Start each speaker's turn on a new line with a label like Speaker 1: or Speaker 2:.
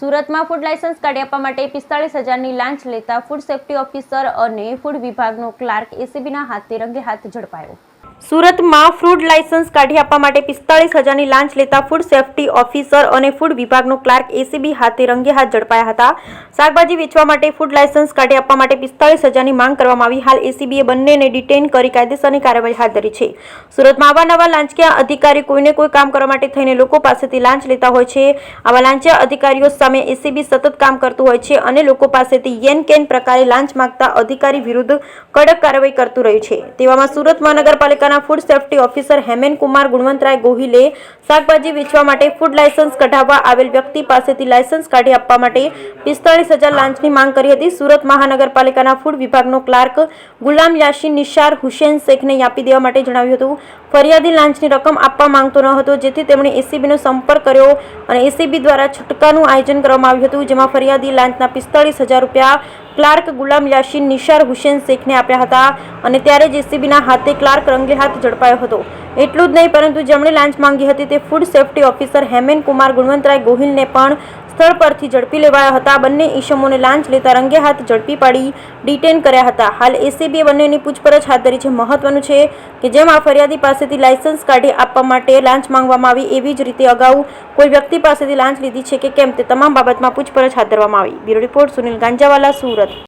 Speaker 1: સુરતમાં food licence કાઢી આપવા માટે 45,000ની લાંચ લેતા ફૂડ સેફ્ટી ઓફિસર અને ફૂડ વિભાગનો ક્લાર્ક એસીબીના હાથે રંગે હાથ ઝડપાયો। સુરતમાં ફૂડ લાયસન્સ કાઢી આપવા માટે 45,000ની લાંચ લેતા ફૂડ સેફ્ટી ઓફિસર અને ફૂડ વિભાગનો ક્લાર્ક એસીબી હાથે રંગે હાથ ઝડપાયા હતા। શાકભાજી વેચવા માટે ફૂડ લાયસન્સ કાઢી આપવા માટે 45,000ની માંગ કરવામાં આવી। હાલ એસીબીએ બંનેને ડિટેઇન કરી કાયદેસરની કાર્યવાહી હાથ ધરી છે। સુરતમાં આવા લાંચકીય અધિકારી કોઈને કોઈ કામ કરવા માટે થઈને લોકો પાસેથી લાંચ લેતા હોય છે। આવા લાંચીય અધિકારીઓ સામે એસીબી સતત કામ કરતું હોય છે અને લોકો પાસેથી યેન કેન પ્રકારે લાંચ માંગતા અધિકારી વિરુદ્ધ કડક કાર્યવાહી કરતું રહ્યું છે। તેવામાં સુરત મહાનગરપાલિકાના food safety officer Hemen Kumar Gunvantrai ગોહિલે શાકભાજી વેચવા માટે ફૂડ લાયસન્સ કઢાવવા આવેલ વ્યક્તિ પાસેથી લાયસન્સ કાઢી આપવા માટે 45,000 લાંચની માંગ કરી હતી। સુરત મહાનગરપાલિકાના ફૂડ વિભાગનો ક્લાર્ક ગુલામ યાસીન નિશાર હુસેન શેખને આપી દેવા માટે જણાવ્યું હતું। ફરિયાદી લાંચની રકમ આપવા માંગતો ન હતો, જેથી તેમણે એસીબીનો સંપર્ક કર્યો અને એસીબી દ્વારા છૂટકાનું આયોજન કરવામાં આવ્યું હતું, જેમાં ફરિયાદી લાંચના 45,000 રૂપિયા ક્લાર્ક ગુલામ યાસીન નિશાર હુસેન શેખને આપ્યા હતા અને ત્યારે જ એસીબીના હાથે ક્લાર્ક રંગે હાથ ઝડપાયો હતો। એટલું જ નહીં, પરંતુ જેમણે લાંચ માંગી હતી તે food safety officer Hemen Kumar Gunvantrai ગોહિલને પણ સ્થળ પરથી ઝડપી લેવાયા હતા। બંને ઈસમોને લાંચ લેતા રંગે હાથ ઝડપી પાડી ડિટેન કર્યા હતા। હાલ એસીબીએ બંનેની પૂછપરછ હાથ ધરી છે। મહત્વનું છે કે જેમ આ ફરિયાદી પાસેથી લાયસન્સ કાઢી આપવા માટે લાંચ માંગવામાં આવી, એવી જ રીતે અગાઉ કોઈ વ્યક્તિ પાસેથી લાંચ લીધી છે કે કેમ તે તમામ બાબતમાં પૂછપરછ હાથ ધરવામાં આવી। Bureau report Sunil Ganjawala, Surat.